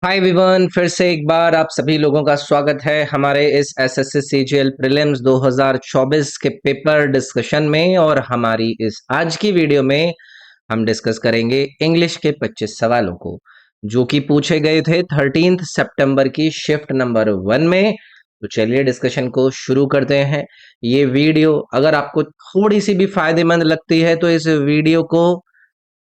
हाय Vivian, फिर से एक बार आप सभी लोगों का स्वागत है हमारे इस एसएससी सीजीएल प्रीलिम्स 2024 के पेपर डिस्कशन में। और हमारी इस आज की वीडियो में हम डिस्कस करेंगे इंग्लिश के 25 सवालों को, जो कि पूछे गए थे 13 सितंबर की शिफ्ट नंबर 1 में। तो चलिए डिस्कशन को शुरू करते हैं। ये वीडियो अगर आपको थोड़ी सी भी फायदेमंद लगती है तो इस वीडियो को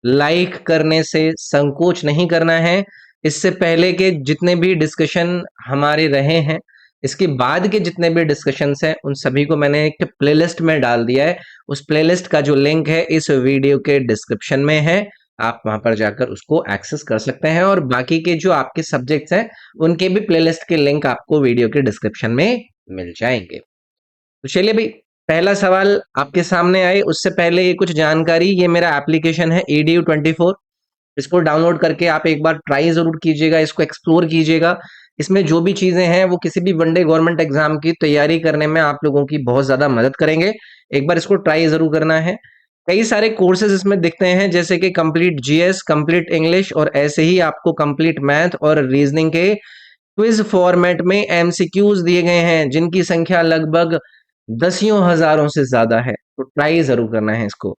लाइक करने से संकोच नहीं करना है। इससे पहले के जितने भी डिस्कशन हमारे रहे हैं, इसके बाद के जितने भी डिस्कशंस हैं, उन सभी को मैंने एक प्लेलिस्ट में डाल दिया है। उस प्लेलिस्ट का जो लिंक है इस वीडियो के डिस्क्रिप्शन में है। आप वहां पर जाकर उसको एक्सेस कर सकते हैं और बाकी के जो आपके सब्जेक्ट्स हैं उनके भी प्लेलिस्ट के लिंक आपको वीडियो के डिस्क्रिप्शन में मिल जाएंगे। तो चलिए भाई, पहला सवाल आपके सामने आए उससे पहले ये कुछ जानकारी। ये मेरा एप्लीकेशन है EDU24। इसको डाउनलोड करके आप एक बार ट्राई जरूर कीजिएगा, इसको एक्सप्लोर कीजिएगा। इसमें जो भी चीजें हैं वो किसी भी वनडे गवर्नमेंट एग्जाम की तैयारी करने में आप लोगों की बहुत ज्यादा मदद करेंगे। एक बार इसको ट्राई जरूर करना है। कई सारे कोर्सेज इसमें दिखते हैं, जैसे कि कंप्लीट जीएस, कंप्लीट इंग्लिश, और ऐसे ही आपको कंप्लीट मैथ और रीजनिंग के क्विज फॉर्मेट में एमसीक्यूज दिए गए हैं, जिनकी संख्या लगभग दसियों हजारों से ज्यादा है। तो ट्राई जरूर करना है इसको।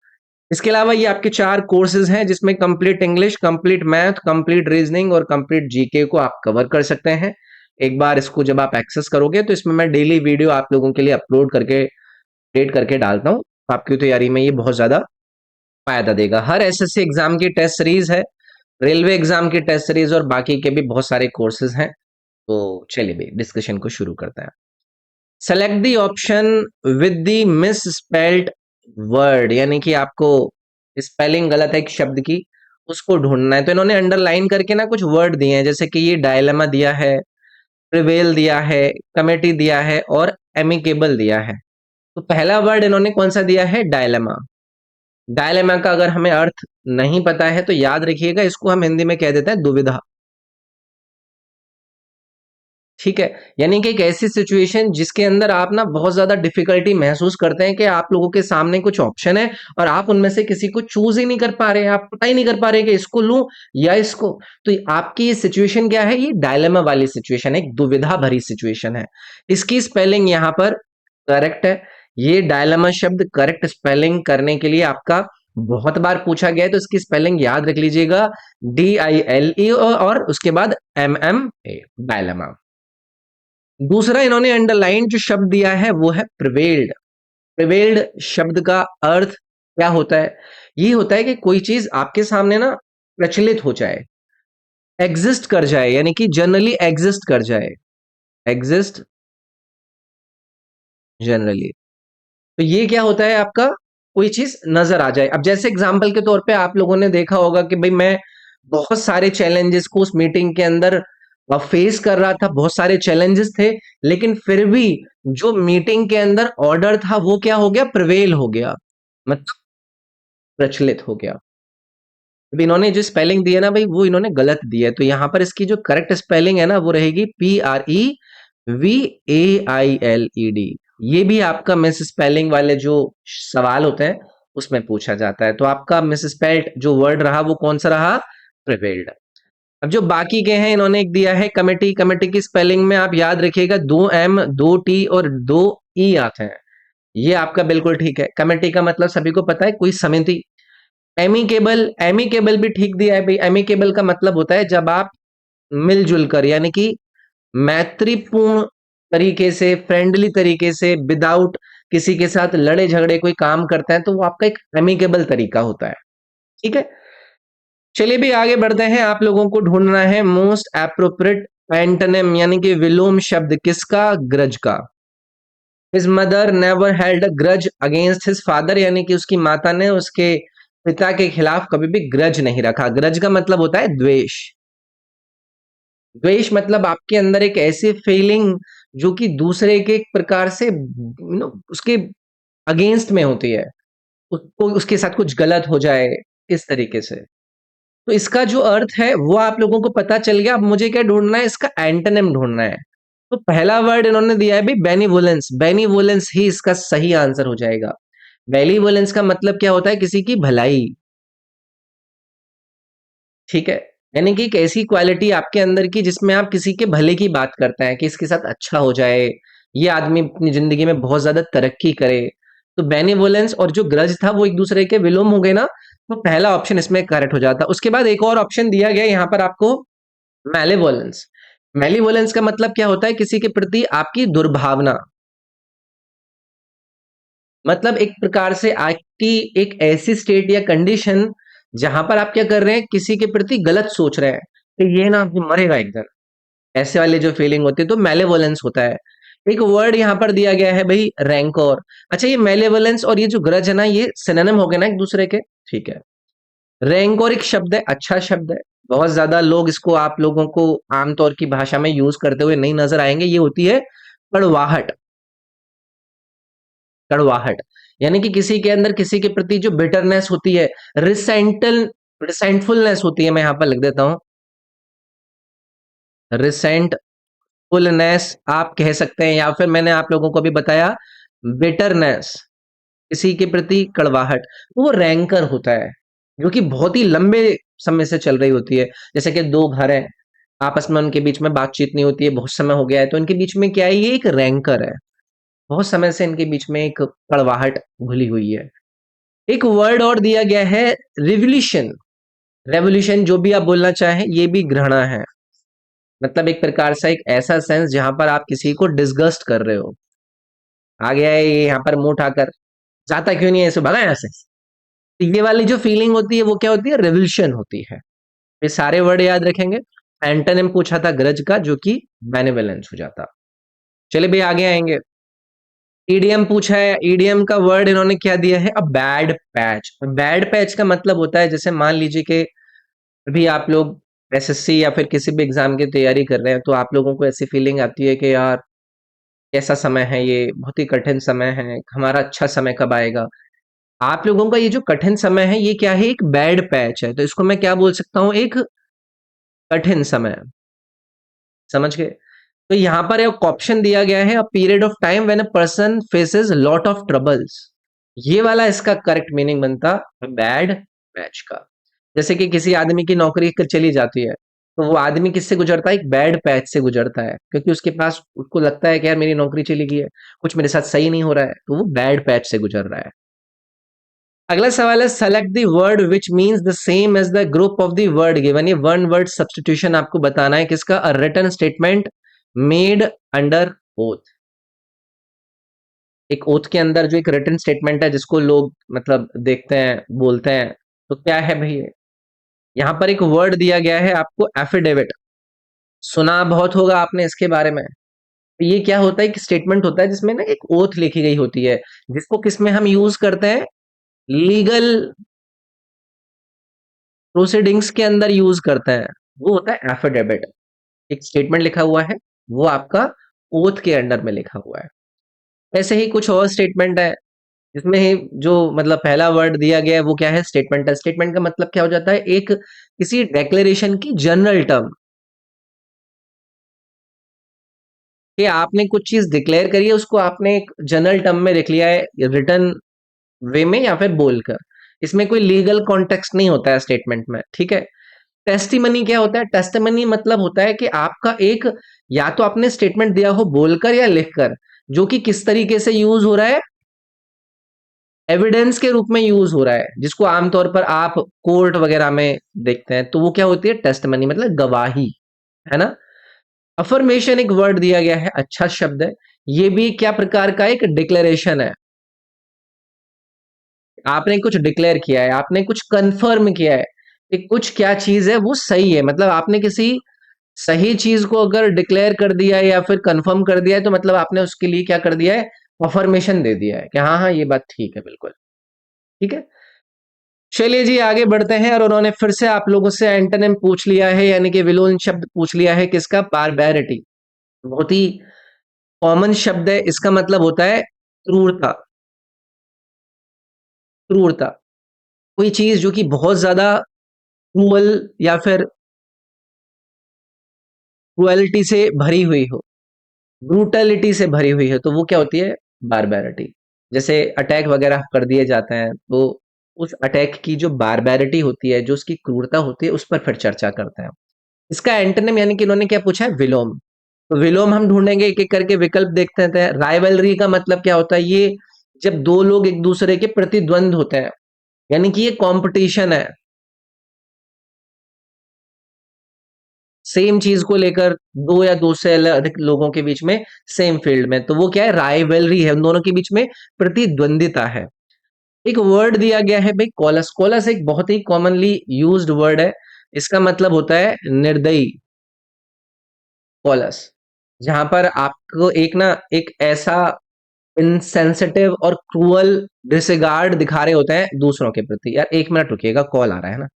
इसके अलावा ये आपके 4 कोर्सेज हैं, जिसमें complete English, complete math, complete reasoning और कंप्लीट जीके को आप कवर कर सकते हैं। एक बार इसको जब आप एक्सेस करोगे तो इसमें मैं डेली वीडियो आप लोगों के लिए अपलोड करके अपडेट करके डालता हूँ। आपकी तैयारी में ये बहुत ज्यादा फायदा देगा। हर एसएससी एग्जाम की टेस्ट सीरीज है, रेलवे एग्जाम की टेस्ट सीरीज और बाकी के भी बहुत सारे कोर्सेज हैं। तो चलिए भाई डिस्कशन को शुरू करते हैं। Select the option with the miss spelled word, यानी कि आपको स्पेलिंग गलत है एक शब्द की, उसको ढूंढना है। तो इन्होंने अंडरलाइन करके ना कुछ वर्ड दिए हैं, जैसे कि ये डायलेमा दिया है, प्रिवेल दिया है, कमेटी दिया है और एमिकेबल दिया है। तो पहला वर्ड इन्होंने कौन सा दिया है? डायलेमा। डायलेमा का अगर हमें अर्थ नहीं पता है तो याद रखिएगा, इसको हम हिंदी में कह देते हैं दुविधा। ठीक है, यानी कि एक ऐसी सिचुएशन जिसके अंदर आप ना बहुत ज्यादा डिफिकल्टी महसूस करते हैं कि आप लोगों के सामने कुछ ऑप्शन है और आप उनमें से किसी को चूज ही नहीं कर पा रहे हैं, आप पता ही नहीं कर पा रहे कि इसको लूं या इसको। तो आपकी ये सिचुएशन क्या है? ये डायलेमा वाली सिचुएशन है, एक दुविधा भरी सिचुएशन है। इसकी स्पेलिंग यहाँ पर करेक्ट है। ये डायलेमा शब्द करेक्ट स्पेलिंग करने के लिए आपका बहुत बार पूछा गया है, तो इसकी स्पेलिंग याद रख लीजिएगा, DILE और उसके बाद MMA, डायलेमा। दूसरा इन्होंने अंडरलाइन जो शब्द दिया है वो है प्रिवेल्ड। प्रिवेल्ड शब्द का अर्थ क्या होता है? ये होता है कि कोई चीज आपके सामने ना प्रचलित हो जाए, एग्जिस्ट कर जाए, यानी कि जनरली एग्जिस्ट कर जाए, एग्जिस्ट जनरली। तो ये क्या होता है आपका? कोई चीज नजर आ जाए। अब जैसे एग्जांपल के तौर पे आप लोगों ने देखा होगा कि भाई मैं बहुत सारे चैलेंजेस को उस मीटिंग के अंदर फेस कर रहा था, बहुत सारे चैलेंजेस थे, लेकिन फिर भी जो मीटिंग के अंदर ऑर्डर था वो क्या हो गया? प्रिवेल हो गया, मतलब प्रचलित हो गया। अब इन्होंने जो स्पेलिंग दी है ना भाई, वो इन्होंने गलत दी है। तो यहां पर इसकी जो करेक्ट स्पेलिंग है ना वो रहेगी PREVAILED। ये भी आपका मिस स्पेलिंग वाले जो सवाल होते हैं उसमें पूछा जाता है। तो आपका मिस स्पेल्ड जो वर्ड रहा वो कौन सा रहा? प्रिवेल्ड। अब जो बाकी के हैं, इन्होंने एक दिया है कमेटी। कमेटी की स्पेलिंग में आप याद रखिएगा, 2M 2T और 2E आते हैं। ये आपका बिल्कुल ठीक है। कमेटी का मतलब सभी को पता है, कोई समिति। एमिकेबल, एमिकेबल भी ठीक दिया है भाई। एमिकेबल का मतलब होता है जब आप मिलजुल कर, यानी कि मैत्रीपूर्ण तरीके से, फ्रेंडली तरीके से, विदाउट किसी के साथ लड़े झगड़े कोई काम करते हैं, तो वो आपका एक एमिकेबल तरीका होता है। ठीक है, चलिए भी आगे बढ़ते हैं। आप लोगों को ढूंढना है मोस्ट एप्रोप्रिएट एंटोनिम, यानी कि विलोम शब्द किसका? ग्रज का। His mother never held a grudge against his father, यानी कि उसकी माता ने उसके पिता के खिलाफ कभी भी ग्रज नहीं रखा। ग्रज का मतलब होता है द्वेष। द्वेष मतलब आपके अंदर एक ऐसी फीलिंग जो कि दूसरे के एक प्रकार से उसके अगेंस्ट में होती है, उसको उसके साथ कुछ गलत हो जाए, इस तरीके से। तो इसका जो अर्थ है वो आप लोगों को पता चल गया। अब मुझे क्या ढूंढना है? इसका एंटोनिम ढूंढना है। तो पहला वर्ड इन्होंने दिया है भी बेनिवोलेंस। बेनिवोलेंस ही इसका सही आंसर हो जाएगा। बेनिवोलेंस का मतलब क्या होता है? किसी की भलाई। ठीक है, यानी कि एक ऐसी क्वालिटी आपके अंदर की जिसमें आप किसी के भले की बात करते हैं कि इसके साथ अच्छा हो जाए, ये आदमी अपनी जिंदगी में बहुत ज्यादा तरक्की करे। तो बेनिवोलेंस और जो ग्रज था वो एक दूसरे के विलोम हो गए ना, तो पहला ऑप्शन इसमें करेक्ट हो जाता। उसके बाद एक और ऑप्शन दिया गया यहाँ पर आपको, मैलेवोलेंस। मैलीवोलेंस का मतलब क्या होता है? किसी के प्रति आपकी दुर्भावना, मतलब एक प्रकार से आपकी एक ऐसी स्टेट या कंडीशन जहां पर आप क्या कर रहे हैं, किसी के प्रति गलत सोच रहे हैं कि ये ना मरेगा एक दिन, ऐसे वाली जो फीलिंग होती है, तो मैलेवोलेंस होता है। एक वर्ड यहाँ पर दिया गया है भाई, रैंकोर। अच्छा, ये मैलेवोलेंस और ये जो ग्रज है ना, ये सिनोनिम हो गए ना एक दूसरे के, ठीक है। रैंकोर एक शब्द है, अच्छा शब्द है। बहुत ज्यादा लोग इसको, आप लोगों को आमतौर की भाषा में यूज करते हुए नहीं नजर आएंगे। ये होती है कड़वाहट। कड़वाहट यानी कि किसी के अंदर किसी के प्रति जो बिटरनेस होती है, रिसेंटल रिसेंटफुलनेस होती है, मैं यहां पर लिख देता हूं, रिसेंटफुलनेस आप कह सकते हैं, या फिर मैंने आप लोगों को भी बताया बिटरनेस, किसी के प्रति कड़वाहट, तो वो रैंकर होता है, जो कि बहुत ही लंबे समय से चल रही होती है। जैसे कि दो घर हैं, आपस में उनके बीच में बातचीत नहीं होती है, बहुत समय हो गया है, तो इनके बीच में क्या है, ये एक रैंकर है। बहुत समय से इनके बीच में एक कड़वाहट घुली हुई है। एक वर्ड और दिया गया है, रिवोल्यूशन। रेवोल्यूशन जो भी आप बोलना चाहें, ये भी घृणा है। मतलब एक प्रकार से एक ऐसा सेंस जहां पर आप किसी को डिसगस्ट कर रहे हो। आ गया है ये यहाँ पर मुंह उठाकर, जाता क्यों नहीं है, इसे भगा यहाँ से। तो ये वाली जो फीलिंग होती है वो क्या होती है, रेवोल्यूशन होती है। ये सारे वर्ड याद रखेंगे। एंटोनिम पूछा था ग्रज का, जो कि बेनेवलेंस हो जाता। चलिए भाई आगे आएंगे। ईडीएम पूछा है, ईडीएम का वर्ड इन्होंने क्या दिया है, a bad patch. Bad patch का मतलब होता है, जैसे मान लीजिए कि अभी आप लोग एसएससी या फिर किसी भी एग्जाम की तैयारी कर रहे हैं, तो आप लोगों को ऐसी फीलिंग आती है कि यार कैसा समय है, ये बहुत ही कठिन समय है, हमारा अच्छा समय कब आएगा। आप लोगों का ये जो कठिन समय है, ये क्या है, एक बैड पैच है। तो इसको मैं क्या बोल सकता हूँ, एक कठिन समय। समझ गए? तो यहाँ पर एक ऑप्शन दिया गया है, a period of time when a person faces lot of troubles. ये वाला इसका करेक्ट मीनिंग बनता बैड पैच का। जैसे कि किसी आदमी की नौकरी चली जाती है, तो वो आदमी किससे गुजरता है, एक बैड पैच से गुजरता है, क्योंकि उसके पास, उसको लगता है कि यार मेरी नौकरी चली गई है, कुछ मेरे साथ सही नहीं हो रहा है, तो वो बैड पैच से गुजर रहा है। अगला सवाल है, select the word which means the same as the group of the word given. ये वन वर्ड सब्स्टिट्यूशन आपको बताना है किसका, a written statement made under oath. एक ओथ के अंदर जो एक रिटन स्टेटमेंट है, जिसको लोग मतलब देखते हैं, बोलते हैं, तो क्या है भाई ये? यहाँ पर एक वर्ड दिया गया है आपको, एफिडेविट। सुना बहुत होगा आपने इसके बारे में। तो ये क्या होता है, एक स्टेटमेंट होता है जिसमें ना एक ओथ लिखी गई होती है, जिसको किसमें हम यूज करते हैं, लीगल प्रोसीडिंग्स के अंदर यूज करते हैं। वो होता है एफिडेविट। एक स्टेटमेंट लिखा हुआ है, वो आपका ओथ के अंडर में लिखा हुआ है। ऐसे ही कुछ और स्टेटमेंट है, जिसमें ही जो मतलब पहला वर्ड दिया गया है वो क्या है, स्टेटमेंट है। स्टेटमेंट का मतलब क्या हो जाता है, एक किसी डिक्लेरेशन की जनरल टर्म, कि आपने कुछ चीज डिक्लेयर करी है, उसको आपने एक जनरल टर्म में लिख लिया है, रिटर्न वे में या फिर बोलकर। इसमें कोई लीगल कॉन्टेक्स्ट नहीं होता है स्टेटमेंट में, ठीक है। टेस्टिमनी क्या होता है, टेस्टिमनी मतलब होता है कि आपका एक, या तो आपने स्टेटमेंट दिया हो बोलकर या लिखकर, जो कि किस तरीके से यूज हो रहा है, एविडेंस के रूप में यूज हो रहा है, जिसको आमतौर पर आप कोर्ट वगैरह में देखते हैं, तो वो क्या होती है, टेस्टिमनी, मतलब गवाही, है ना। अफर्मेशन एक वर्ड दिया गया है, अच्छा शब्द है। ये भी क्या प्रकार का एक डिक्लेरेशन है। आपने कुछ डिक्लेयर किया है, आपने कुछ कंफर्म किया है कि कुछ क्या चीज है वो सही है, मतलब आपने किसी सही चीज को अगर डिक्लेयर कर दिया है या फिर कंफर्म कर दिया है, तो मतलब आपने उसके लिए क्या कर दिया है, अफर्मेशन दे दिया है कि हाँ हाँ ये बात ठीक है, बिल्कुल ठीक है। चलिए जी आगे बढ़ते हैं, और उन्होंने फिर से आप लोगों से एंटोनिम पूछ लिया है, यानी कि विलोन शब्द पूछ लिया है किसका, बारबैरिटी। बहुत ही कॉमन शब्द है, इसका मतलब होता है क्रूरता। क्रूरता, कोई चीज जो कि बहुत ज्यादा क्रूअल या फिर क्रुएलिटी से भरी हुई हो, ब्रूटलिटी से भरी हुई है, तो वो क्या होती है, बारबैरिटी। जैसे अटैक वगैरह कर दिए जाते हैं, तो उस अटैक की जो बारबैरिटी होती है, जो उसकी क्रूरता होती है, उस पर फिर चर्चा करते हैं। इसका एंटोनिम यानी कि इन्होंने क्या पूछा है? विलोम। तो विलोम हम ढूंढेंगे, एक एक करके विकल्प देखते हैं। राइवलरी का मतलब क्या होता है? ये जब दो लोग एक दूसरे के प्रतिद्वंद होते हैं, यानी कि ये कंपटीशन है सेम चीज को लेकर, दो या दो से अधिक लोगों के बीच में सेम फील्ड में, तो वो क्या है? राइवलरी है, उन दोनों के बीच में प्रतिद्वंदिता है। एक वर्ड दिया गया है भाई, कॉलस। कॉलस एक बहुत ही कॉमनली यूज्ड वर्ड है। इसका मतलब होता है निर्दयी। कॉलस, जहां पर आपको एक ना एक ऐसा इनसेंसिटिव और क्रूअल डिसगार्ड दिखा रहे होते हैं दूसरों के प्रति। यार 1 मिनट रुकिएगा, कॉल आ रहा है ना,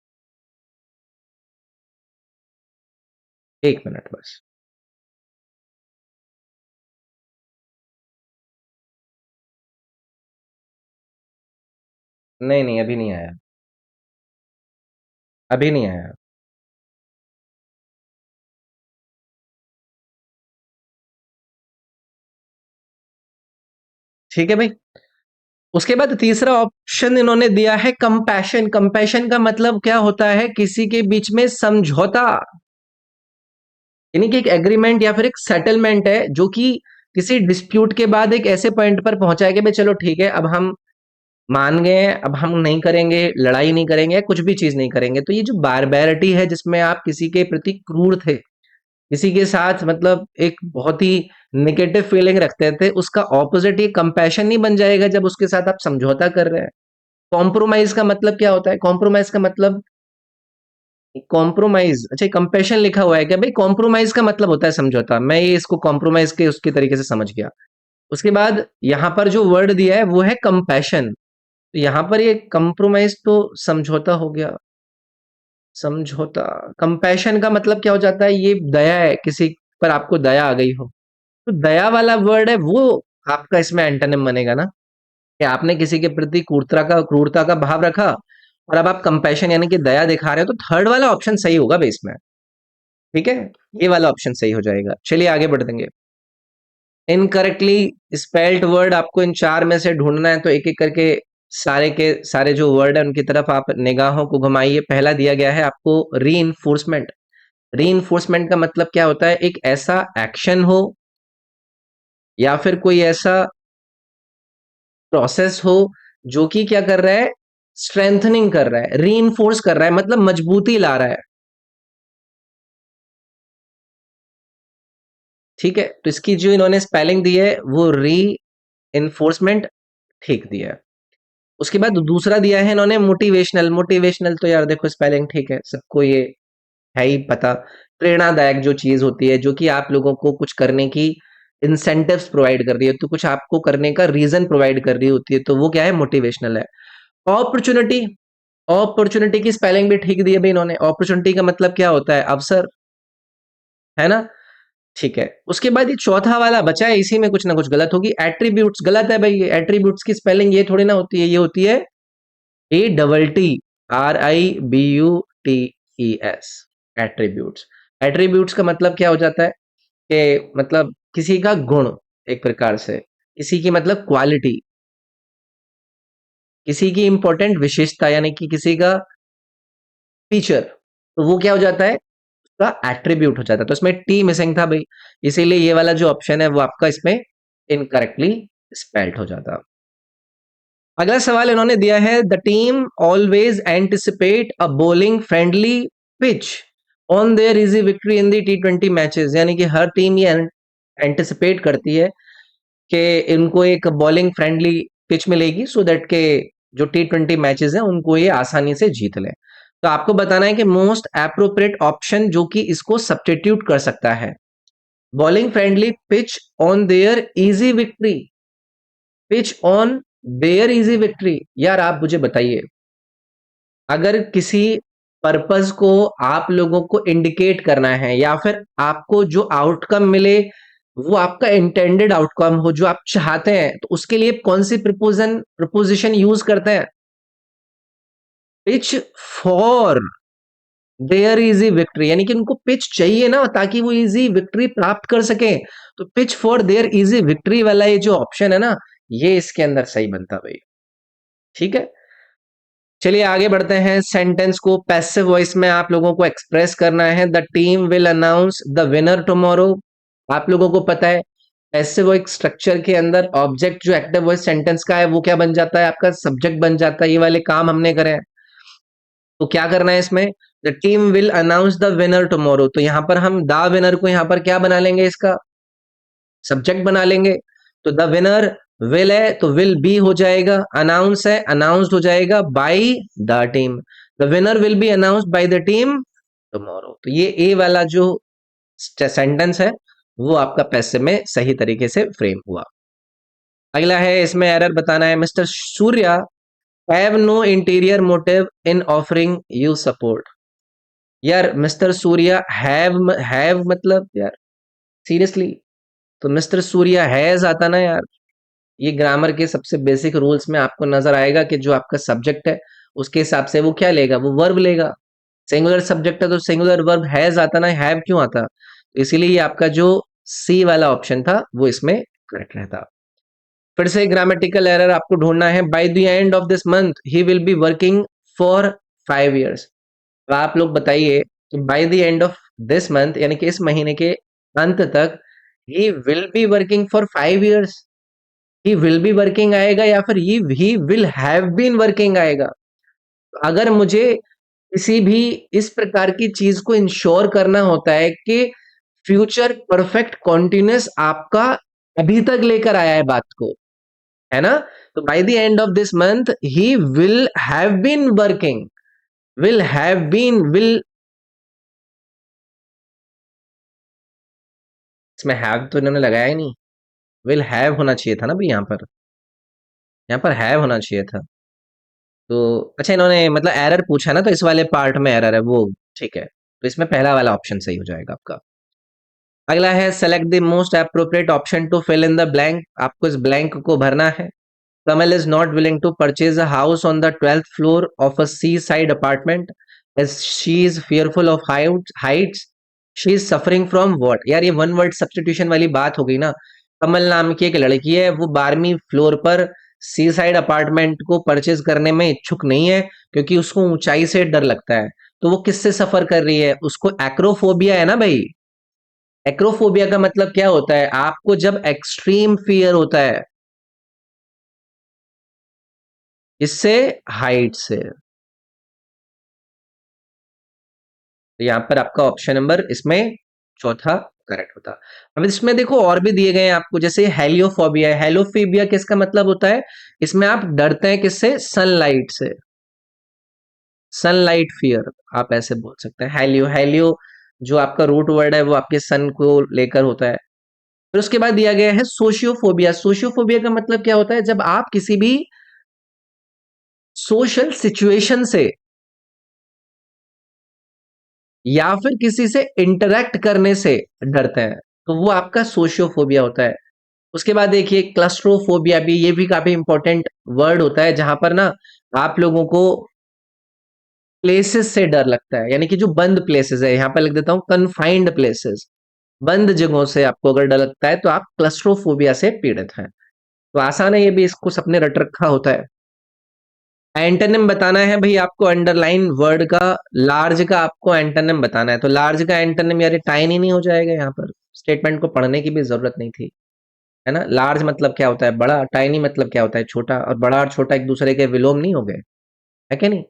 1 मिनट बस। नहीं नहीं, अभी नहीं आया, अभी नहीं आया। ठीक है भाई। उसके बाद तीसरा ऑप्शन इन्होंने दिया है कंपैशन। कंपैशन का मतलब क्या होता है? किसी के बीच में समझौता, यानी कि एक एग्रीमेंट या फिर एक सेटलमेंट है जो कि किसी डिस्प्यूट के बाद एक ऐसे पॉइंट पर पहुंचा है कि भाई चलो ठीक है, अब हम मान गए हैं, अब हम नहीं करेंगे, लड़ाई नहीं करेंगे, कुछ भी चीज नहीं करेंगे। तो ये जो बारबैरिटी है, जिसमें आप किसी के प्रति क्रूर थे, किसी के साथ मतलब एक बहुत ही नेगेटिव फीलिंग रखते थे, उसका ऑपोजिट ये कंपैशन नहीं बन जाएगा जब उसके साथ आप समझौता कर रहे हैं। कॉम्प्रोमाइज का मतलब क्या होता है? कॉम्प्रोमाइज का मतलब, कॉम्प्रोमाइज, अच्छा कंपेशन लिखा हुआ है क्या भाई? कॉम्प्रोमाइज का मतलब होता है समझौता। मैं ये इसको कॉम्प्रोमाइज के उसके तरीके से समझ गया। उसके बाद यहाँ पर जो वर्ड दिया है वो है कंपैशन। तो यहाँ पर ये कंप्रोमाइज तो समझौता हो गया। समझौता, कंपैशन का मतलब क्या हो जाता है? ये दया है, किसी पर आपको दया आ गई हो, तो दया वाला वर्ड है वो आपका इसमें एंटोनिम बनेगा ना, कि आपने किसी के प्रति क्रूरता का भाव रखा, और अब आप कंपैशन यानी कि दया दिखा रहे हो, तो थर्ड वाला ऑप्शन सही होगा बेस में। ठीक है, ये वाला ऑप्शन सही हो जाएगा। चलिए आगे बढ़ देंगे। इनकरेक्टली स्पेल्ड वर्ड आपको इन चार में से ढूंढना है, तो एक एक करके सारे के सारे जो वर्ड है उनकी तरफ आप निगाहों को घुमाइए। पहला दिया गया है आपको री इन्फोर्समेंट। री इन्फोर्समेंट का मतलब क्या होता है? एक ऐसा एक्शन हो या फिर कोई ऐसा प्रोसेस हो जो कि क्या कर रहा है? स्ट्रेंथनिंग कर रहा है, री इन्फोर्स कर रहा है, मतलब मजबूती ला रहा है। ठीक है, तो इसकी जो इन्होंने स्पेलिंग दी है वो री इन्फोर्समेंट ठीक दिया है। उसके बाद दूसरा दिया है इन्होंने मोटिवेशनल। मोटिवेशनल तो यार देखो स्पेलिंग ठीक है, सबको ये है ही पता। प्रेरणादायक जो चीज होती है, जो कि आप लोगों को कुछ करने की इंसेंटिव्स प्रोवाइड कर रही है, तो कुछ आपको करने का रीजन प्रोवाइड कर रही होती है, तो वो क्या है? मोटिवेशनल है। अपॉर्चुनिटी, अपॉर्चुनिटी की स्पेलिंग भी ठीक दी है भाई इन्होंने। अपॉर्चुनिटी का मतलब क्या होता है? अवसर, है ना? ठीक है। उसके बाद ये चौथा वाला बचा है, इसी में कुछ ना कुछ गलत होगी। एट्रीब्यूट्स गलत है भाई। एट्रीब्यूट्स की स्पेलिंग ये थोड़ी ना होती है, ये होती है ATTRIBUTES। एट्रीब्यूट्स। एट्रीब्यूट्स का मतलब क्या हो जाता है? कि मतलब किसी का गुण, एक प्रकार से किसी की मतलब क्वालिटी, किसी की इंपॉर्टेंट विशेषता, यानी कि किसी का फीचर, तो वो क्या हो जाता है? उसका एट्रीब्यूट हो जाता है। तो इसमें टी मिसिंग था भाई, इसीलिए ये वाला जो ऑप्शन है वो आपका इसमें इनकरेक्टली स्पेल्ड हो जाता। अगला सवाल इन्होंने दिया है, the team always anticipate a bowling friendly pitch on their easy victory in the T20 matches. यानी कि हर टीम ये एंटिसिपेट करती है कि इनको एक बॉलिंग फ्रेंडली पिच मिलेगी, सो दैट के जो T20 मैचेस हैं उनको ये आसानी से जीत लें। तो आपको बताना है कि मोस्ट एप्रोप्रिएट ऑप्शन जो कि इसको सब्स्टिट्यूट कर सकता है। Bowling friendly pitch on their easy victory, pitch on their easy victory. यार आप मुझे बताइए, अगर किसी पर्पस को आप लोगों को इंडिकेट करना है, या फिर आपको जो आउटकम मिले वो आपका इंटेंडेड आउटकम हो, जो आप चाहते हैं, तो उसके लिए कौन सी प्रपोजिशन यूज करते हैं? Pitch for their easy victory, यानी कि उनको पिच चाहिए ना ताकि वो इजी विक्ट्री प्राप्त कर सके। तो pitch for their easy victory वाला ये जो ऑप्शन है ना, ये इसके अंदर सही बनता भाई। ठीक है। चलिए आगे बढ़ते हैं। सेंटेंस को पैसिव वॉइस में आप लोगों को एक्सप्रेस करना है। The team will announce the winner tomorrow. आप लोगों को पता है पैसिव वॉइस स्ट्रक्चर के अंदर ऑब्जेक्ट जो एक्टिव वॉइस सेंटेंस का है वो क्या बन जाता है, आपका सब्जेक्ट बन जाता है। ये वाले काम हमने करे हैं। तो क्या करना है इसमें, the team will announce the winner tomorrow, तो यहां पर हम द विनर को यहां पर क्या बना लेंगे, इसका सब्जेक्ट बना लेंगे। तो द विनर विल है तो विल बी हो जाएगा, अनाउंस है अनाउंस्ड हो जाएगा by the team. The winner will be announced by the team tomorrow. तो ये ए वाला जो सेंटेंस है वो आपका पैसिव में सही तरीके से फ्रेम हुआ। अगला है, इसमें एरर बताना है। Mister Surya have no interior motive in offering you support. यार मिस्टर सूर्या हैव मतलब यार सीरियसली, तो मिस्टर सूर्या हैज आता ना यार। ये ग्रामर के सबसे बेसिक रूल्स में आपको नजर आएगा कि जो आपका सब्जेक्ट है उसके हिसाब से वो क्या लेगा, वो वर्ब लेगा। सिंगुलर सब्जेक्ट है तो सिंगुलर वर्ब हैज आता ना, हैव क्यों आता। तो इसीलिए ये आपका जो सी वाला ऑप्शन था वो इसमें करेक्ट रहता। फिर से ग्रामेटिकल एरर आपको ढूंढना है। By the end of this month he will be working for 5 years। तो आप लोग बताइए कि by the end of this month यानी कि इस महीने के अंत तक he will be working for 5 years, he will be working आएगा या फिर he will have been working आएगा। अगर मुझे किसी भी इस प्रकार की चीज को इंश्योर करना होता है कि फ्यूचर परफेक्ट कॉन्टिन्यूस आपका अभी तक लेकर आया है बात को, है ना। तो by the end of this month he will have been working, will have been will, इसमें हैव तो इन्होंने लगाया ही नहीं, विल हैव होना चाहिए था ना भाई, यहाँ पर हैव होना चाहिए था। तो अच्छा इन्होंने मतलब एरर पूछा ना, तो इस वाले पार्ट में एरर है वो, ठीक है। तो इसमें पहला वाला ऑप्शन सही हो जाएगा आपका। अगला है, select the most appropriate option to fill in the blank. आपको इस ब्लैंक को भरना है। Kamal is not willing to purchase a house on the 12th floor of a sea side apartment as she is fearful of heights. She is suffering from what. यार ये one word substitution वाली बात हो गई ना। कमल नाम की एक लड़की है, वो 12वीं फ्लोर पर सी साइड अपार्टमेंट को परचेज करने में इच्छुक नहीं है क्योंकि उसको ऊंचाई से डर लगता है। तो वो किससे सफर कर रही है, उसको एक्रोफोबिया है ना भाई। एक्रोफोबिया का मतलब क्या होता है, आपको जब एक्सट्रीम फियर होता है इससे, हाइट से। तो यहां पर आपका ऑप्शन नंबर इसमें चौथा करेक्ट होता। अब इसमें देखो और भी दिए गए हैं आपको, जैसे हेलियोफोबिया है। हेलोफोबिया किसका मतलब होता है, इसमें आप डरते हैं किससे, सनलाइट से। सनलाइट फियर आप ऐसे बोल सकते हैं। हेलियो हेलियो जो आपका रूट वर्ड है वो आपके सन को लेकर होता है। फिर उसके बाद दिया गया है सोशियोफोबिया। सोशियोफोबिया का मतलब क्या होता है, जब आप किसी भी सोशल सिचुएशन से या फिर किसी से इंटरेक्ट करने से डरते हैं, तो वो आपका सोशियोफोबिया होता है। उसके बाद देखिए क्लस्ट्रोफोबिया भी, ये भी काफी इंपॉर्टेंट वर्ड होता है, जहां पर ना आप लोगों को प्लेसेस से डर लगता है, यानी कि जो बंद प्लेसेस है, यहां पर लिख देता हूं कन्फाइंड प्लेसेस। बंद जगहों से आपको अगर डर लगता है तो आप क्लस्ट्रोफोबिया से पीड़ित हैं। तो आसान है ये भी, इसको सबने रट रखा होता है। एंटोनिम बताना है भाई आपको, अंडरलाइन वर्ड का लार्ज का आपको एंटोनिम बताना है। तो लार्ज का एंटोनिम यार टाइनी नहीं हो जाएगा, यहाँ पर स्टेटमेंट को पढ़ने की भी जरूरत नहीं थी, है ना। लार्ज मतलब क्या होता है, बड़ा। टाइनी मतलब क्या होता है, छोटा। और बड़ा और छोटा एक दूसरे के विलोम नहीं हो गए, है क्या नहीं।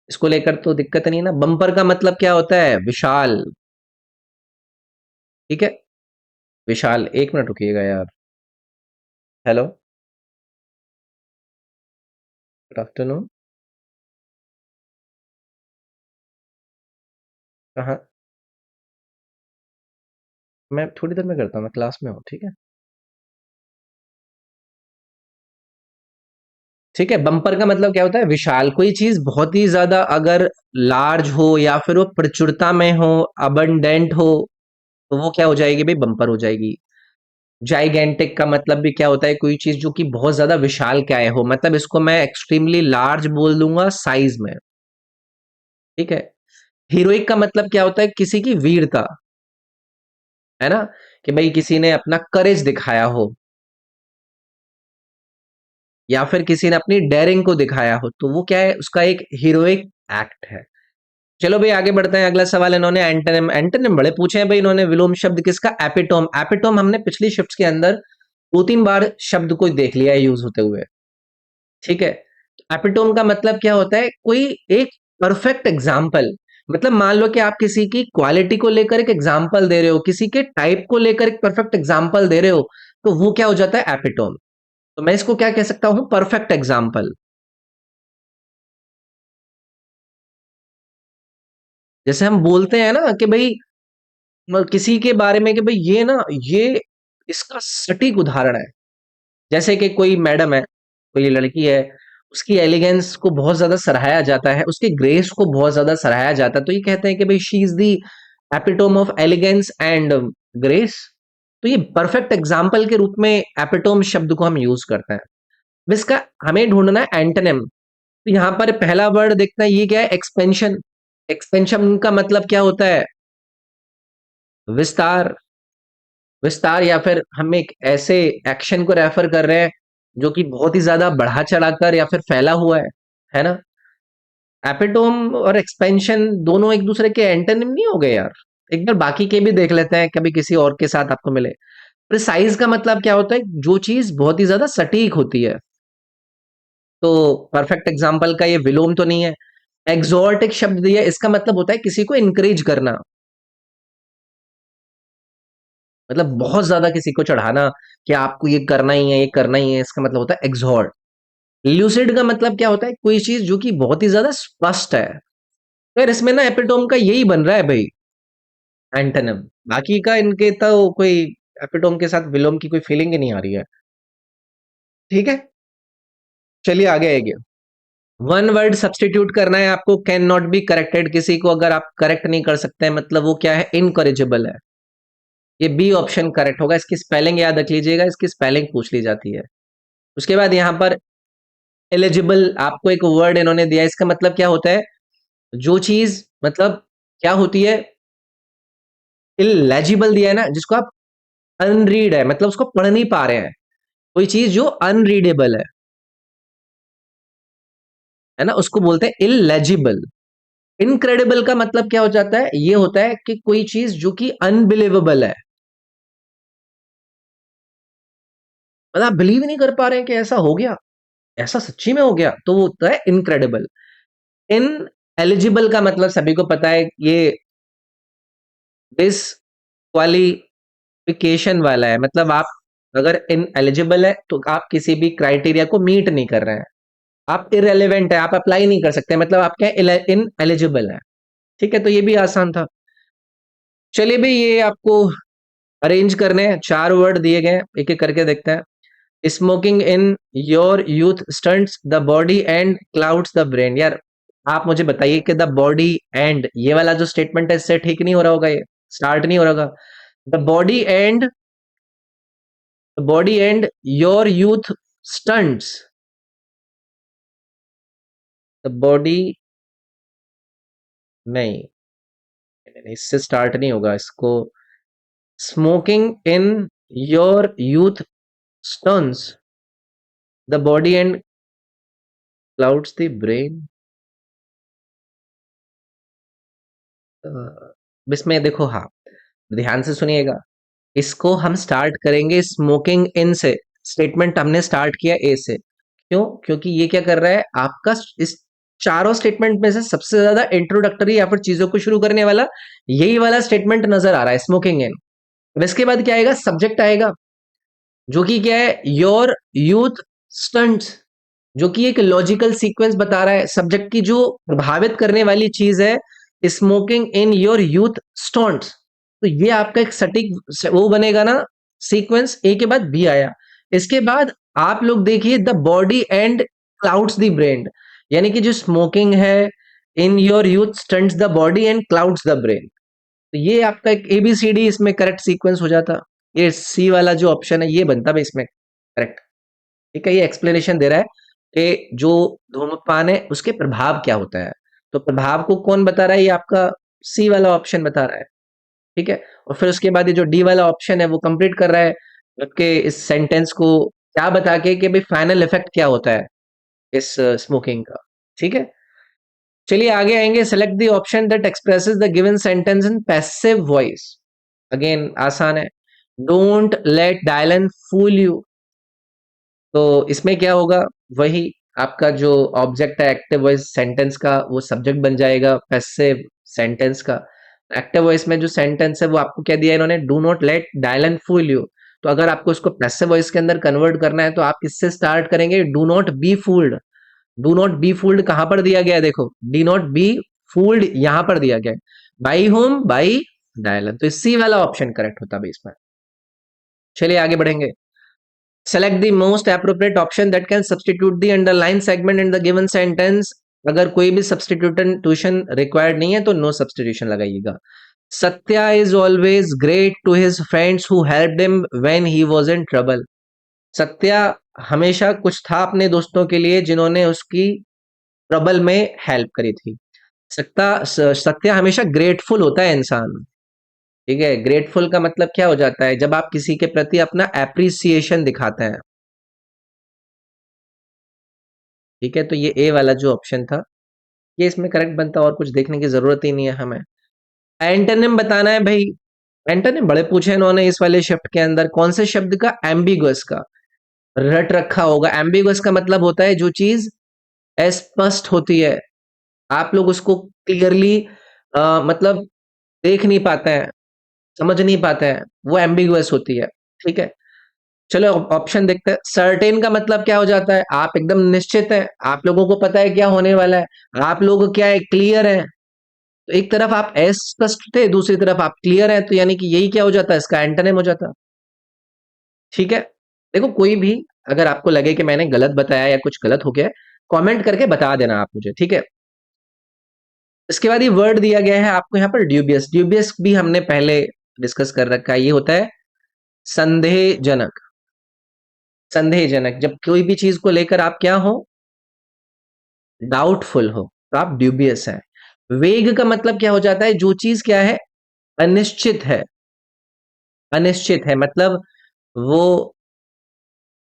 इसको लेकर तो दिक्कत नहीं है ना। बम्पर का मतलब क्या होता है, विशाल। ठीक है, विशाल। 1 मिनट रुकिएगा यार। Hello, good afternoon. कहाँ, मैं थोड़ी देर में करता हूँ, मैं क्लास में हूँ, ठीक है। ठीक है, बम्पर का मतलब क्या होता है, विशाल। कोई चीज बहुत ही ज्यादा अगर लार्ज हो या फिर वो प्रचुरता में हो, अबंडेंट हो, तो वो क्या हो जाएगी भाई, बम्पर हो जाएगी। जाइगेंटिक का मतलब भी क्या होता है, कोई चीज जो कि बहुत ज्यादा विशाल काय हो, मतलब इसको मैं एक्सट्रीमली लार्ज बोल दूंगा साइज में। ठीक है। हीरोइक का मतलब क्या होता है, किसी की वीरता, है ना, कि भाई किसी ने अपना करेज दिखाया हो। या फिर किसी ने अपनी डेयरिंग को दिखाया हो, तो वो क्या है, उसका एक हीरोइक एक्ट है। चलो भाई आगे बढ़ते हैं। अगला सवाल इन्होंने एंटोनिम एंटोनिम बड़े पूछे हैं भाई इन्होंने। विलोम शब्द किसका? एपिटोम। एपिटोम हमने पिछली शिफ्ट के अंदर दो तीन बार शब्द को देख लिया है यूज होते हुए, ठीक है। एपिटोम का मतलब क्या होता है? कोई एक परफेक्ट एग्जाम्पल। मतलब मान लो कि आप किसी की क्वालिटी को लेकर एक एग्जाम्पल दे रहे हो, किसी के टाइप को लेकर एक परफेक्ट एग्जाम्पल दे रहे हो, तो वो क्या हो जाता है? एपिटोम। तो मैं इसको क्या कह सकता हूं? Perfect example. जैसे हम बोलते हैं ना कि भाई किसी के बारे में कि भाई ये ना, ये इसका सटीक उदाहरण है। जैसे कि कोई मैडम है, कोई लड़की है, उसकी एलिगेंस को बहुत ज्यादा सराहाया जाता है, उसके ग्रेस को बहुत ज्यादा सराहाया जाता है, तो ये कहते हैं कि भाई she is the epitome of elegance and grace. तो ये परफेक्ट एग्जाम्पल के रूप में एपिटोम शब्द को हम यूज करते हैं। अब इसका हमें ढूंढना है एंटोनिम। तो यहाँ पर पहला वर्ड देखना है, ये क्या है? एक्सपेंशन। एक्सपेंशन का मतलब क्या होता है? विस्तार। विस्तार, या फिर हम एक ऐसे एक्शन को रेफर कर रहे हैं जो कि बहुत ही ज्यादा बढ़ा चढ़ाकर या फिर फैला हुआ है ना। एपिटोम और एक्सपेंशन दोनों एक दूसरे के एंटोनिम नहीं हो गए यार? एक बार बाकी के भी देख लेते हैं, कभी किसी और के साथ आपको मिले। प्रिसाइज का मतलब क्या होता है? जो चीज बहुत ही ज्यादा सटीक होती है। तो परफेक्ट एग्जाम्पल का ये विलोम तो नहीं है। एग्जॉर्टिक शब्द दिया, इसका मतलब होता है किसी को इंकरेज करना, मतलब बहुत ज्यादा किसी को चढ़ाना कि आपको ये करना ही है, ये करना ही है, इसका मतलब होता है एग्जॉर्ट। ल्यूसिड का मतलब क्या होता है? कोई चीज जो कि बहुत ही ज्यादा स्पष्ट है। यार इसमें ना एपिटोम का यही बन रहा है भाई, एंटोनिम। बाकी का इनके तो कोई एपिटोम के साथ विलोम की कोई फीलिंग ही नहीं आ रही है। ठीक है, चलिए आगे आएंगे। वन वर्ड सब्सटीट्यूट करना है आपको। कैन नॉट बी करेक्टेड, किसी को अगर आप करेक्ट नहीं कर सकते हैं, मतलब वो क्या है? इनकरेजिबल है। ये बी ऑप्शन करेक्ट होगा। इसकी स्पेलिंग याद रख लीजिएगा, इसकी स्पेलिंग पूछ ली जाती है। उसके बाद यहाँ पर एलिजिबल, आपको एक वर्ड इन्होंने दिया, इसका मतलब क्या होता है? जो चीज मतलब क्या होती है? इलेजिबल दिया है ना, जिसको आप अनरीड है, मतलब उसको पढ़ नहीं पा रहे हैं। कोई चीज जो अनरीडेबल है ना, उसको बोलते हैं इलेजिबल। इनक्रेडिबल का मतलब क्या हो जाता है? ये होता है कि कोई चीज जो कि अनबिलीवेबल है, मतलब आप बिलीव ही नहीं कर पा रहे हैं कि ऐसा हो गया, ऐसा सच्ची में हो गया, तो वो होता है इनक्रेडिबल। इन एलिजिबल का मतलब सभी को पता है, ये डिसक्वालिफिकेशन वाला है। मतलब आप अगर इन एलिजिबल है तो आप किसी भी क्राइटेरिया को मीट नहीं कर रहे हैं, आप इरेलीवेंट है, आप अप्लाई नहीं कर सकते, मतलब आप क्या इन एलिजिबल है। ठीक है, तो ये भी आसान था। चलिए भाई ये आपको अरेंज करने हैं, चार वर्ड दिए गए हैं, एक एक करके देखते हैं। Smoking in your youth stunts the body and clouds the brain. यार आप मुझे बताइए कि द बॉडी एंड, ये वाला जो स्टेटमेंट है इससे ठीक नहीं हो रहा होगा, ये स्टार्ट नहीं हो रहा होगा। The body and your youth stunts, the body, नहीं नहीं, नहीं, इससे स्टार्ट नहीं होगा इसको। Smoking in your youth stunts the body and clouds the brain. इसमें देखो, हाँ ध्यान से सुनिएगा। इसको हम स्टार्ट करेंगे स्मोकिंग इन से। स्टेटमेंट हमने स्टार्ट किया ए से। क्यों? क्योंकि ये क्या कर रहा है आपका, इस चारों स्टेटमेंट में से सबसे ज्यादा इंट्रोडक्टरी या फिर चीजों को शुरू करने वाला यही वाला स्टेटमेंट नजर आ रहा है, स्मोकिंग इन। अब इसके बाद क्या आएगा? सब्जेक्ट आएगा, जो कि क्या है? योर यूथ स्टंट्स, जो कि एक लॉजिकल सीक्वेंस बता रहा है। सब्जेक्ट की जो प्रभावित करने वाली चीज है, smoking in your youth stunts, तो ये आपका एक सटीक वो बनेगा ना सीक्वेंस। ए के बाद बी आया। इसके बाद आप लोग देखिए the body and clouds the brain, यानी कि जो स्मोकिंग है, in your youth stunts the body and clouds the brain, तो ये आपका एक एबीसीडी इसमें करेक्ट सीक्वेंस हो जाता। ये सी वाला जो ऑप्शन है ये बनता है इसमें करेक्ट। ठीक है, ये एक्सप्लेनेशन दे रहा है कि जो धूम्रपान है उसके प्रभाव क्या होता है। तो प्रभाव को कौन बता रहा है? ये आपका सी वाला ऑप्शन बता रहा है। ठीक है, और फिर उसके बाद ये जो डी वाला ऑप्शन है वो कंप्लीट कर रहा है आपके इस सेंटेंस को, क्या बता के कि भाई फाइनल इफेक्ट क्या होता है इस स्मोकिंग का। ठीक है, चलिए आगे आएंगे। Select the option that expresses the given sentence in passive voice. Again आसान है। Don't let Dylan fool you. तो इसमें क्या होगा, वही आपका जो ऑब्जेक्ट है एक्टिव वॉइस सेंटेंस का, वो सब्जेक्ट बन जाएगा पैसिव सेंटेंस का। एक्टिव वॉइस में जो सेंटेंस है वो आपको क्या दिया है इन्होंने, do not let Dylan fool you. तो अगर आपको इसको पैसिव वॉइस के अंदर कन्वर्ट करना है तो आप किससे स्टार्ट करेंगे, do not be fooled. Do not be fooled कहां पर दिया गया है, देखो डी नॉट बी फूल्ड यहां पर दिया गया है, बाई होम बाई डायलन। तो इसी वाला ऑप्शन करेक्ट होता है इसमें। चलिए आगे बढ़ेंगे। Select the most appropriate option that can substitute the underline segment in the given sentence. अगर कोई भी सब्सटीट्यूशन रिक्वायर्ड नहीं है तो नो सब्सटीट्यूशन लगाइएगा। Satya is always great to his friends who helped him when he was in trouble. Satya हमेशा कुछ था अपने दोस्तों के लिए जिन्होंने उसकी ट्रबल में हेल्प करी थी। सत्या हमेशा ग्रेटफुल होता है इंसान। ठीक है, ग्रेटफुल का मतलब क्या हो जाता है, जब आप किसी के प्रति अपना एप्रिसिएशन दिखाते हैं। ठीक है, तो ये ए वाला जो ऑप्शन था ये इसमें करेक्ट बनता, और कुछ देखने की जरूरत ही नहीं है हमें। एंटोनिम बताना है भाई। एंटोनिम बड़े पूछे इन्होंने इस वाले शब्द के अंदर, कौन से शब्द का, एम्बिगुअस का। रट रखा होगा। एम्बिगुअस का मतलब होता है जो चीज अस्पष्ट होती है, आप लोग उसको क्लियरली मतलब देख नहीं पाते हैं, समझ नहीं पाते हैं, वो एम्बिगुअस होती है। ठीक है, चलो ऑप्शन देखते हैं। सर्टेन का मतलब क्या हो जाता है, आप एकदम निश्चित हैं, आप लोगों को पता है क्या होने वाला है, आप लोग क्या है, क्लियर है। तो एक तरफ आप अस्पष्ट थे, दूसरी तरफ आप क्लियर हैं, तो यानी कि यही क्या हो जाता है, इसका एंटोनिम हो जाता है। ठीक है, देखो कोई भी अगर आपको लगे कि मैंने गलत बताया या कुछ गलत हो गया है, कमेंट करके बता देना आप मुझे। ठीक है, इसके बाद ये वर्ड दिया गया है आपको यहाँ पर ड्यूबियस। ड्यूबियस भी हमने पहले डिस्कस कर रखा है, ये होता है संदेहजनक। संदेहजनक, जब कोई भी चीज को लेकर आप क्या हो, डाउटफुल हो, तो आप ड्यूबियस है। वेग का मतलब क्या हो जाता है, जो चीज क्या है, अनिश्चित है। अनिश्चित है मतलब वो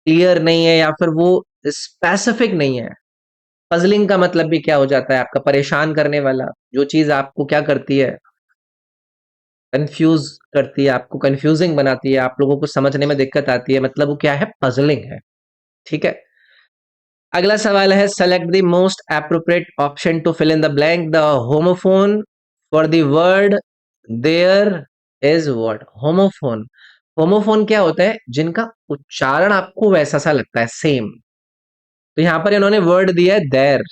क्लियर नहीं है या फिर वो स्पेसिफिक नहीं है। पजलिंग का मतलब भी क्या हो जाता है आपका, परेशान करने वाला, जो चीज आपको क्या करती है, कंफ्यूज करती है, आपको कंफ्यूजिंग बनाती है, आप लोगों को समझने में दिक्कत आती है, मतलब वो क्या है, पजलिंग है। ठीक है, अगला सवाल है। Select the most appropriate option to fill in the blank. The homophone for the word there is what, homophone. Homophone क्या होता है, जिनका उच्चारण आपको वैसा सा लगता है, सेम। तो यहां पर इन्होंने वर्ड दिया है देर।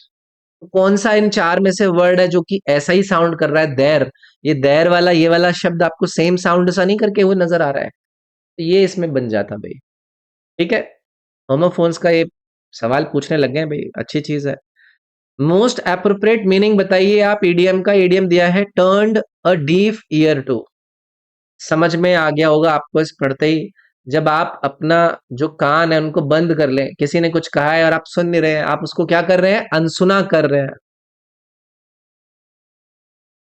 तो कौन सा इन चार में से वर्ड है जो कि ऐसा ही साउंड कर रहा है, देर। ये देर वाला, ये वाला शब्द आपको सेम साउंड सा नहीं करके हुए नजर आ रहा है, तो ये इसमें बन जाता भाई। ठीक है, होमोफोन्स का ये सवाल पूछने लग गए भाई, अच्छी चीज है। मोस्ट एप्रोप्रिएट मीनिंग बताइए आप ईडीएम का। ईडीएम दिया है turned a deaf ear to. समझ में आ गया होगा आपको इस पढ़ते ही, जब आप अपना जो कान है उनको बंद कर लें, किसी ने कुछ कहा है और आप सुन नहीं रहे हैं, आप उसको क्या कर रहे हैं, अनसुना कर रहे हैं।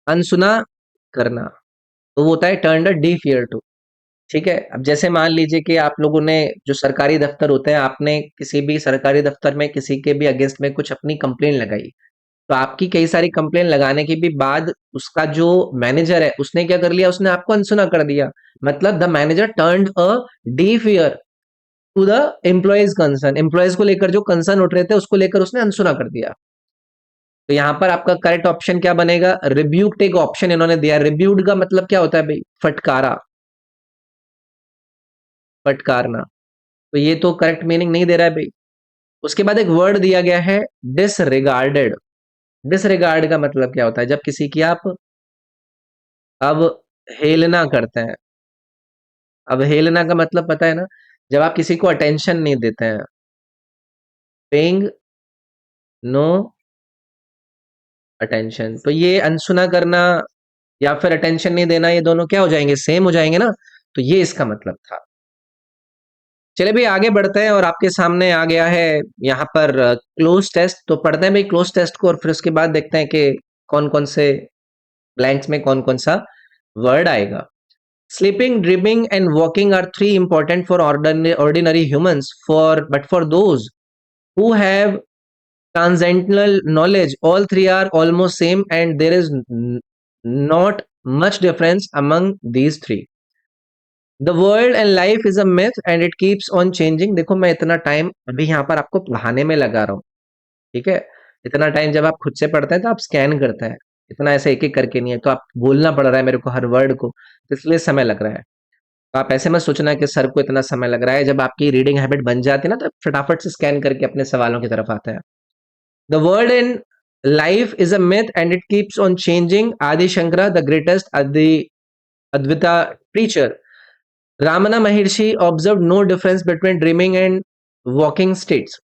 अनसुना करना, तो वो होता है turned a deaf ear to. ठीक है, अब जैसे मान लीजिए कि आप लोगों ने जो सरकारी दफ्तर होते हैं, आपने किसी भी सरकारी दफ्तर में किसी के भी अगेंस्ट में कुछ अपनी कंप्लेन लगाई, तो आपकी कई सारी कंप्लेन लगाने के भी बाद उसका जो मैनेजर है उसने क्या कर लिया, उसने आपको अनसुना कर दिया। मतलब the manager turned a deaf ear to the employees concern. Employees को लेकर जो कंसर्न उठ रहे थे उसको लेकर उसने अनसुना कर दिया। तो यहां पर आपका करेक्ट ऑप्शन क्या बनेगा, रिब्यूक्ड। एक ऑप्शन इन्होंने दिया, रिब्यूक्ड का मतलब क्या होता है भाई, फटकारा, फटकारना। तो ये तो करेक्ट मीनिंग नहीं दे रहा है भाई। उसके बाद एक वर्ड दिया गया है डिसरिगार्डेड। डिसरिगार्ड का मतलब क्या होता है, जब किसी की आप अब हेलना करते हैं। अब हेलना का मतलब पता है ना, जब आप किसी को अटेंशन नहीं देते हैं, पेइंग नो अटेंशन। तो ये अनसुना करना या फिर अटेंशन नहीं देना, ये दोनों क्या हो जाएंगे, सेम हो जाएंगे ना। तो ये इसका मतलब था। चलिए भाई आगे बढ़ते हैं, और आपके सामने आ गया है यहाँ पर क्लोज टेस्ट। तो पढ़ते हैं भाई क्लोज टेस्ट को, और फिर उसके बाद देखते हैं कि कौन कौन से ब्लैंक्स में कौन कौन सा वर्ड आएगा। Sleeping, dreaming, and walking are three important for ordinary humans. For those who have transcendental knowledge, all three are almost same, and there is not much difference among these three. The world and life is a myth and it keeps on changing. देखो मैं इतना time अभी यहाँ पर आपको पढ़ाने में लगा रहा हूँ, ठीक है? इतना टाइम जब आप खुद से पढ़ते हैं तो आप स्कैन करते हैं, इतना ऐसे एक एक करके नहीं है, तो आप बोलना पड़ रहा है मेरे को हर वर्ड को, तो इसलिए समय लग रहा है। तो आप ऐसे मत सोचना कि सर को इतना समय लग रहा है, जब आपकी रीडिंग हैबिट बन जाती है ना तो फटाफट से स्कैन करके अपने सवालों की तरफ आता है। The world in life is a myth and it keeps on changing. Adi Shankara, the greatest Advaita preacher, Ramana Maharshi, observed no difference between dreaming and walking states.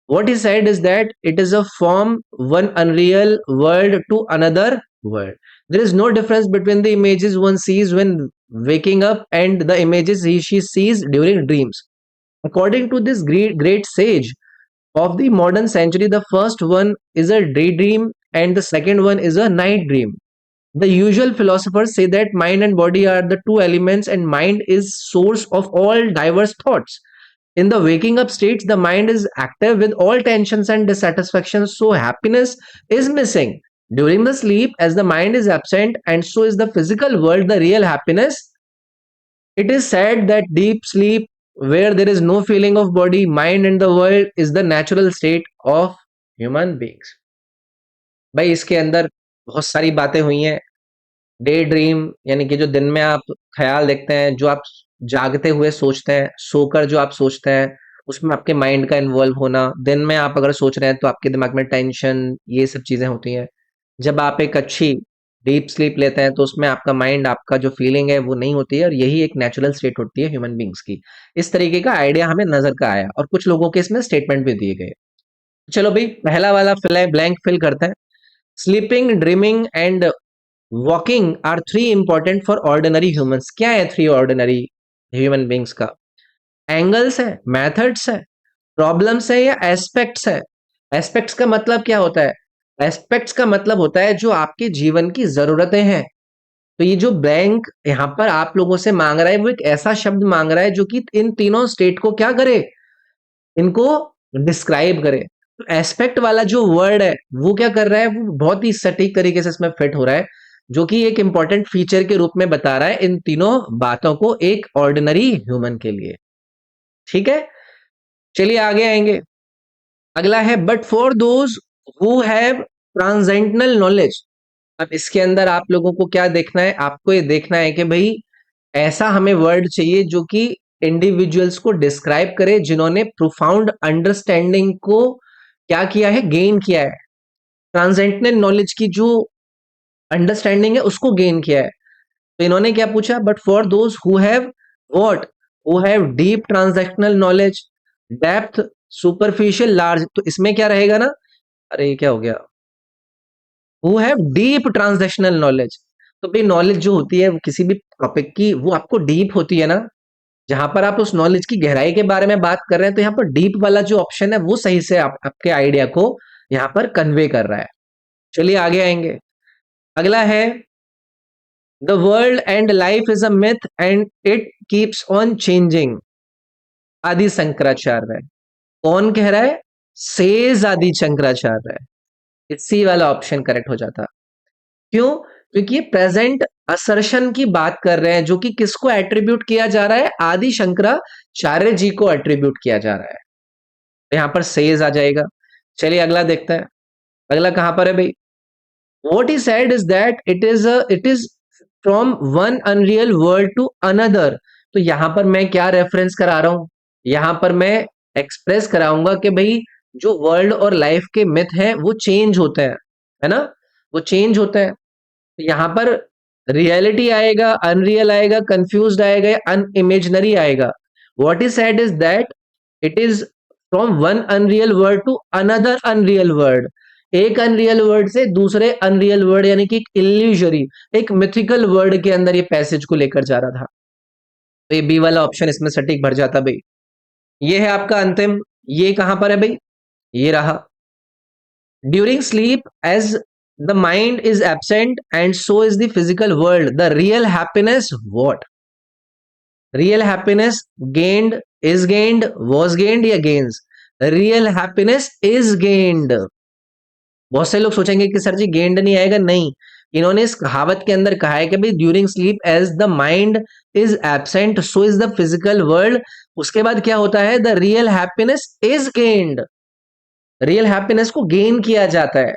What he said is that it is a from one unreal world to another world. There is no difference between the images one sees when waking up and the images she sees during dreams. According to this great sage of the modern century, the first one is a daydream and the second one is a night dream. The usual philosophers say that mind and body are the two elements and mind is source of all diverse thoughts. In the waking up states, the mind is active with all tensions and dissatisfactions, so happiness is missing. During the sleep, as the mind is absent and so is the physical world, the real happiness. It is said that deep sleep, where there is no feeling of body, mind, and the world, is the natural state of human beings. भाई इसके अंदर बहुत सारी बातें हुई हैं। Day dream यानी कि जो दिन में आप ख्याल देखते हैं, जो आप जागते हुए सोचते हैं, सोकर जो आप सोचते हैं, उसमें आपके माइंड का इन्वॉल्व होना। दिन में आप अगर सोच रहे हैं तो आपके दिमाग में टेंशन, ये सब चीजें होती हैं। जब आप एक अच्छी डीप स्लीप लेते हैं तो उसमें आपका माइंड, आपका जो फीलिंग है वो नहीं होती है, और यही एक नेचुरल स्टेट होती है ह्यूमन बींग्स की। इस तरीके का आइडिया हमें नजर का आया और कुछ लोगों के इसमें स्टेटमेंट भी दिए गए। चलो भाई पहला वाला ब्लैंक फिल करते हैं। Sleeping, dreaming and walking are three important for ordinary humans. क्या है थ्री ऑर्डिनरी ह्यूमन बींग्स का? एंगल्स है, मेथड्स है, प्रॉब्लम्स है या एस्पेक्ट्स है? एस्पेक्ट्स का मतलब क्या होता है? एस्पेक्ट्स का मतलब होता है जो आपके जीवन की जरूरतें हैं। तो ये जो ब्लैंक यहाँ पर आप लोगों से मांग रहा है वो एक ऐसा शब्द मांग रहा है जो कि इन तीनों स्टेट को क्या करे, इनको डिस्क्राइब करे। तो एस्पेक्ट वाला जो वर्ड है वो क्या कर रहा है, वो बहुत ही सटीक तरीके से इसमें फिट हो रहा है, जो कि एक इंपॉर्टेंट फीचर के रूप में बता रहा है इन तीनों बातों को एक ऑर्डिनरी ह्यूमन के लिए। ठीक है, चलिए आगे आएंगे। अगला है but for those who have transcendental knowledge. अब इसके अंदर आप लोगों को क्या देखना है? आपको ये देखना है कि भाई ऐसा हमें वर्ड चाहिए जो कि इंडिविजुअल्स को डिस्क्राइब करे जिन्होंने प्रोफाउंड अंडरस्टैंडिंग को क्या किया है, गेन किया है। ट्रांसेंडेंटल नॉलेज की जो अंडरस्टैंडिंग है उसको गेन किया है। तो इन्होंने क्या पूछा? But for those who have what, who have deep transactional knowledge, depth, superficial, large. तो इसमें क्या रहेगा ना, अरे ये क्या हो गया, who have deep transactional knowledge. तो भाई नॉलेज जो होती है वो किसी भी टॉपिक की, वो आपको डीप होती है ना, जहां पर आप उस नॉलेज की गहराई के बारे में बात कर रहे हैं, तो यहाँ पर डीप वाला जो ऑप्शन है वो सही से आपके आइडिया को यहाँ पर कन्वे कर रहा है। चलिए आगे आएंगे। अगला है the world and life is a myth and it keeps on changing. आदि शंकराचार्य। कौन कह रहा है? सेज आदि शंकराचार्य। इसी वाला ऑप्शन करेक्ट हो जाता। क्यों? क्योंकि ये प्रेजेंट असर्शन की बात कर रहे हैं, जो कि किसको एट्रीब्यूट किया जा रहा है? आदि शंकराचार्य जी को एट्रीब्यूट किया जा रहा है। तो यहां पर सेज आ जाएगा। चलिए अगला देखते हैं। अगला कहां पर है भाई? What he said is that it is from one unreal world to another। तो यहां पर मैं क्या रेफरेंस करा रहा हूं? यहां पर मैं एक्सप्रेस कराऊंगा कि भाई जो वर्ल्ड और लाइफ के मिथ हैं वो चेंज होते हैं, है ना, वो चेंज होते हैं। तो यहां पर रियलिटी आएगा, अनरियल आएगा, कंफ्यूज्ड आएगा, अनइमेजिनरी आएगा। What is said is that it is from one unreal world to another unreal world. एक अनरियल वर्ड से दूसरे अनरियल वर्ड, यानी कि एक इल्यूजरी, एक मिथिकल वर्ड के अंदर ये पैसेज को लेकर जा रहा था। तो ये बी वाला ऑप्शन इसमें सटीक भर जाता भाई। ये है आपका अंतिम। ये कहां पर है भाई? ये रहा। During sleep, as the mind is absent and so is the physical world, the real happiness what? Real happiness gained, is gained, was gained या gains? Real happiness is gained. बहुत से लोग सोचेंगे कि सर जी गेन्ड नहीं आएगा, नहीं। इन्होंने इस कहावत के अंदर कहा है कि भाई during sleep as the mind is absent so is the physical world. उसके बाद क्या होता है? The real happiness is gained. Real happiness को गेन किया जाता है।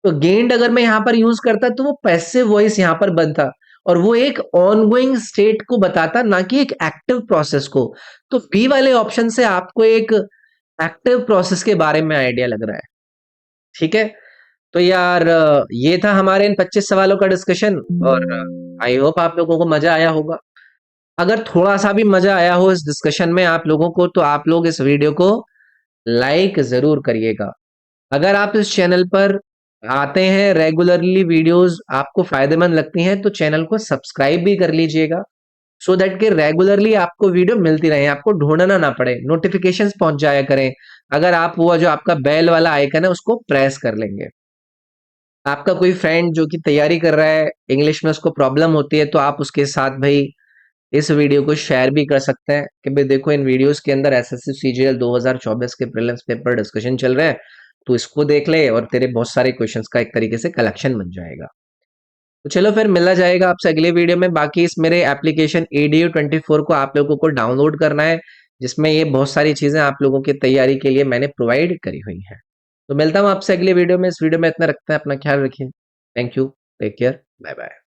तो गेन्ड अगर मैं यहां पर यूज करता तो वो पैसिव वॉइस यहां पर बनता, और वो एक ऑनगोइंग स्टेट को बताता, ना कि एक एक्टिव प्रोसेस को। तो बी वाले ऑप्शन से आपको एक एक्टिव प्रोसेस के बारे में आइडिया लग रहा है। ठीक है, तो यार ये था हमारे इन 25 सवालों का डिस्कशन, और आई होप आप लोगों को मजा आया होगा। अगर थोड़ा सा भी मजा आया हो इस डिस्कशन में आप लोगों को, तो आप लोग इस वीडियो को लाइक जरूर करिएगा। अगर आप इस चैनल पर आते हैं रेगुलरली, वीडियोस आपको फायदेमंद लगती हैं, तो चैनल को सब्सक्राइब भी कर लीजिएगा, सो दैट कि रेगुलरली आपको वीडियो मिलती रहे, आपको ढूंढना ना पड़े, नोटिफिकेशंस पहुंच जाया करें। अगर आप वो जो आपका बेल वाला आइकन है उसको प्रेस कर लेंगे। आपका कोई फ्रेंड जो कि तैयारी कर रहा है इंग्लिश में, उसको प्रॉब्लम होती है, तो आप उसके साथ भाई इस वीडियो को शेयर भी कर सकते हैं कि भाई देखो इन वीडियोस के अंदर एसएससी सीजीएल 2024 के प्रीलिम्स पेपर डिस्कशन चल रहे हैं, तो इसको देख ले और तेरे बहुत सारे क्वेश्चंस का एक तरीके से कलेक्शन बन जाएगा। तो चलो फिर मिला जाएगा आपसे अगले वीडियो में। बाकी इस मेरे एप्लीकेशन ADU24 को आप लोगों को डाउनलोड करना है, जिसमें ये बहुत सारी चीजें आप लोगों की तैयारी के लिए मैंने प्रोवाइड करी हुई हैं। तो मिलता हूँ आपसे अगले वीडियो में। इस वीडियो में इतना रखते हैं, अपना ख्याल रखिए। Thank you, take care, bye bye.